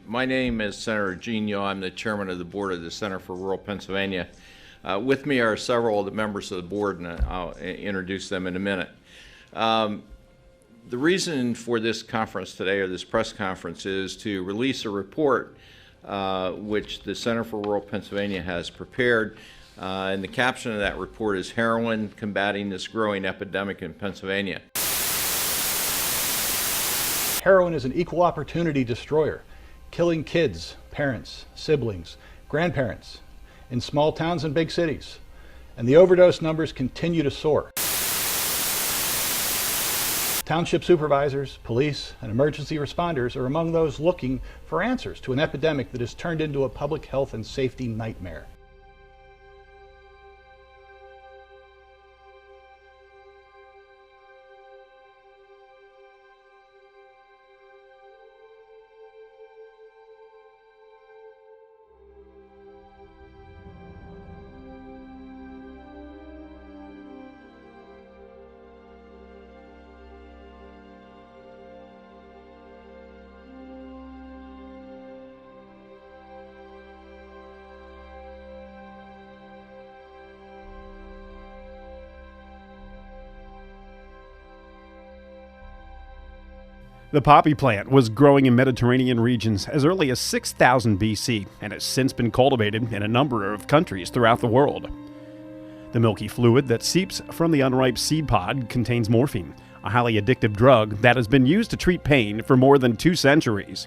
My name is Senator Gene Yaw. I'm the chairman of the board of the Center for Rural Pennsylvania. With me are several of the members of the board, and I'll introduce them in a minute. The reason for this conference today, or this press conference, is to release a report which the Center for Rural Pennsylvania has prepared. And the caption of that report is Heroin: Combating This Growing Epidemic in Pennsylvania. Heroin is an equal opportunity destroyer, killing kids, parents, siblings, grandparents in small towns and big cities. And the overdose numbers continue to soar. Township supervisors, police, and emergency responders are among those looking for answers to an epidemic that has turned into a public health and safety nightmare. The poppy plant was growing in Mediterranean regions as early as 6000 BC and has since been cultivated in a number of countries throughout the world. The milky fluid that seeps from the unripe seed pod contains morphine, a highly addictive drug that has been used to treat pain for more than 2 centuries.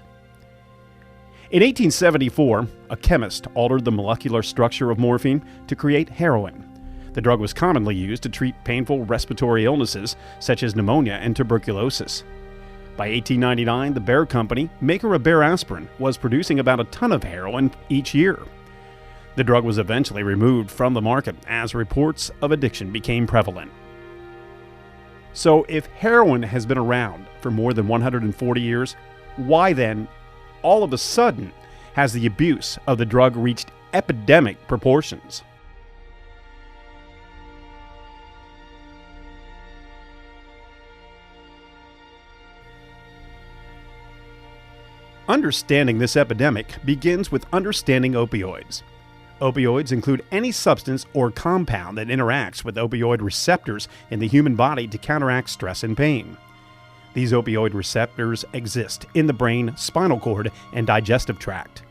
In 1874, a chemist altered the molecular structure of morphine to create heroin. The drug was commonly used to treat painful respiratory illnesses such as pneumonia and tuberculosis. By 1899, the Bayer Company, maker of Bayer aspirin, was producing about a ton of heroin each year. The drug was eventually removed from the market as reports of addiction became prevalent. So if heroin has been around for more than 140 years, why then, all of a sudden, has the abuse of the drug reached epidemic proportions? Understanding this epidemic begins with understanding opioids. Opioids include any substance or compound that interacts with opioid receptors in the human body to counteract stress and pain. These opioid receptors exist in the brain, spinal cord, and digestive tract.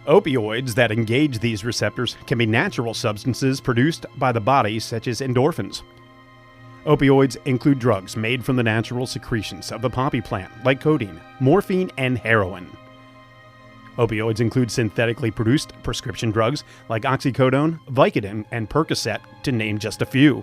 Opioids that engage these receptors can be natural substances produced by the body, such as endorphins. Opioids include drugs made from the natural secretions of the poppy plant, like codeine, morphine, and heroin. Opioids include synthetically produced prescription drugs like oxycodone, Vicodin, and Percocet, to name just a few.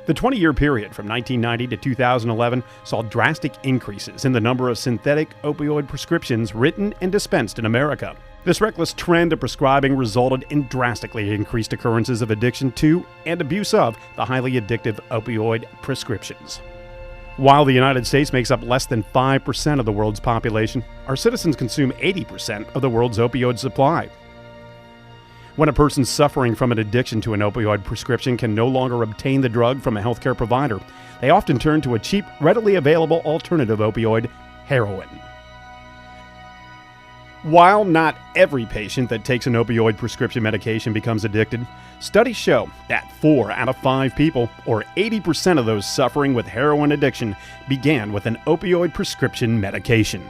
The 20-year period from 1990 to 2011 saw drastic increases in the number of synthetic opioid prescriptions written and dispensed in America. This reckless trend of prescribing resulted in drastically increased occurrences of addiction to and abuse of the highly addictive opioid prescriptions. While the United States makes up less than 5% of the world's population, our citizens consume 80% of the world's opioid supply. When a person suffering from an addiction to an opioid prescription can no longer obtain the drug from a healthcare provider, they often turn to a cheap, readily available alternative opioid, heroin. While not every patient that takes an opioid prescription medication becomes addicted, studies show that 4 out of 5 people, or 80% of those suffering with heroin addiction, began with an opioid prescription medication.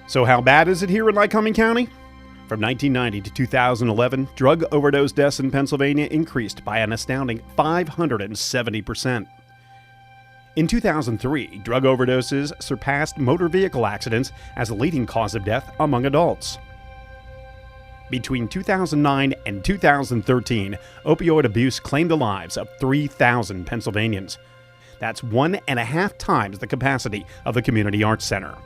So how bad is it here in Lycoming County? From 1990 to 2011, drug overdose deaths in Pennsylvania increased by an astounding 570%. In 2003, drug overdoses surpassed motor vehicle accidents as a leading cause of death among adults. Between 2009 and 2013, opioid abuse claimed the lives of 3,000 Pennsylvanians. That's 1.5 times the capacity of the Community Arts Center.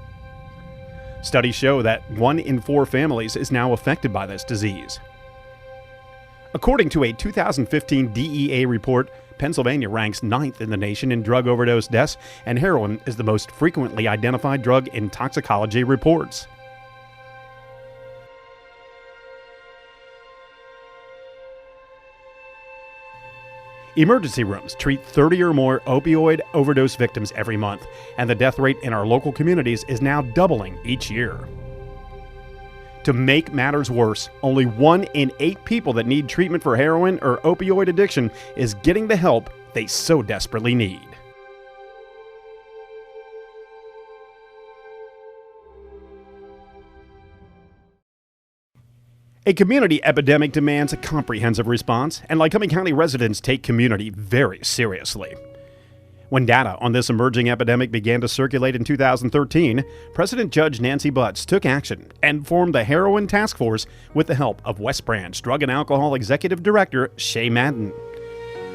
Studies show that 1 in 4 families is now affected by this disease. According to a 2015 DEA report, Pennsylvania ranks 9th in the nation in drug overdose deaths, and heroin is the most frequently identified drug in toxicology reports. Emergency rooms treat 30 or more opioid overdose victims every month, and the death rate in our local communities is now doubling each year. To make matters worse, only 1 in 8 people that need treatment for heroin or opioid addiction is getting the help they so desperately need. A community epidemic demands a comprehensive response, and Lycoming County residents take community very seriously. When data on this emerging epidemic began to circulate in 2013, President Judge Nancy Butts took action and formed the Heroin Task Force with the help of West Branch Drug and Alcohol Executive Director Shay Madden.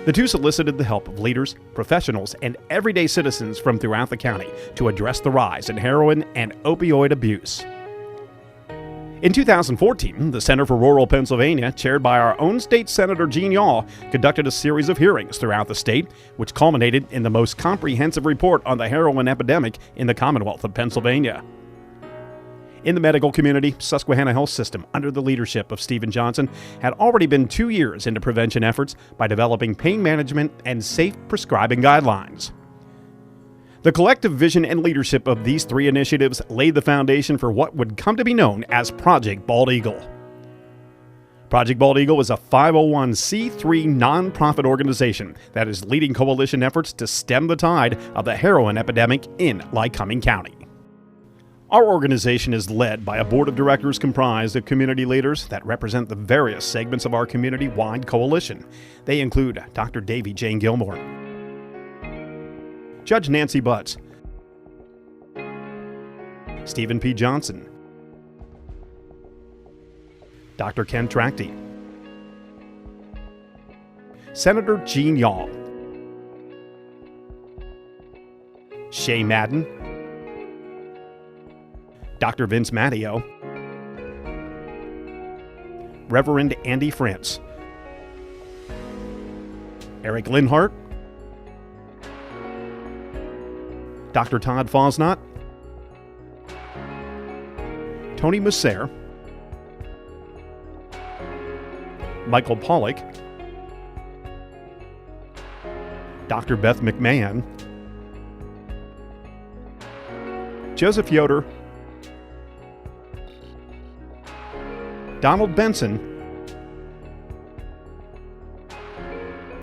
The two solicited the help of leaders, professionals, and everyday citizens from throughout the county to address the rise in heroin and opioid abuse. In 2014, the Center for Rural Pennsylvania, chaired by our own state Senator Gene Yaw, conducted a series of hearings throughout the state, which culminated in the most comprehensive report on the heroin epidemic in the Commonwealth of Pennsylvania. In the medical community, Susquehanna Health System, under the leadership of Stephen Johnson, had already been 2 years into prevention efforts by developing pain management and safe prescribing guidelines. The collective vision and leadership of these 3 initiatives laid the foundation for what would come to be known as Project Bald Eagle. Project Bald Eagle is a 501c3 nonprofit organization that is leading coalition efforts to stem the tide of the heroin epidemic in Lycoming County. Our organization is led by a board of directors comprised of community leaders that represent the various segments of our community-wide coalition. They include Dr. Davy Jane Gilmore, Judge Nancy Butts, Stephen P. Johnson, Dr. Ken Trachty, Senator Gene Yaw, Shay Madden, Dr. Vince Matteo, Reverend Andy France, Eric Linhart, Dr. Todd Fosnot, Tony Musser, Michael Pollock, Dr. Beth McMahon, Joseph Yoder, Donald Benson,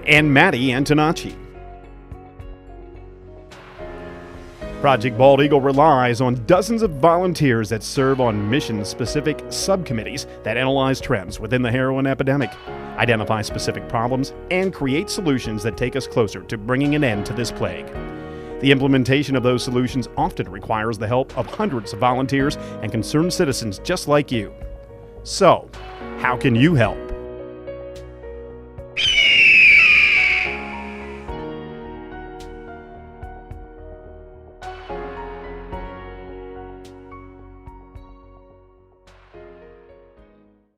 and Maddie Antonacci. Project Bald Eagle relies on dozens of volunteers that serve on mission-specific subcommittees that analyze trends within the heroin epidemic, identify specific problems, and create solutions that take us closer to bringing an end to this plague. The implementation of those solutions often requires the help of hundreds of volunteers and concerned citizens just like you. So, how can you help?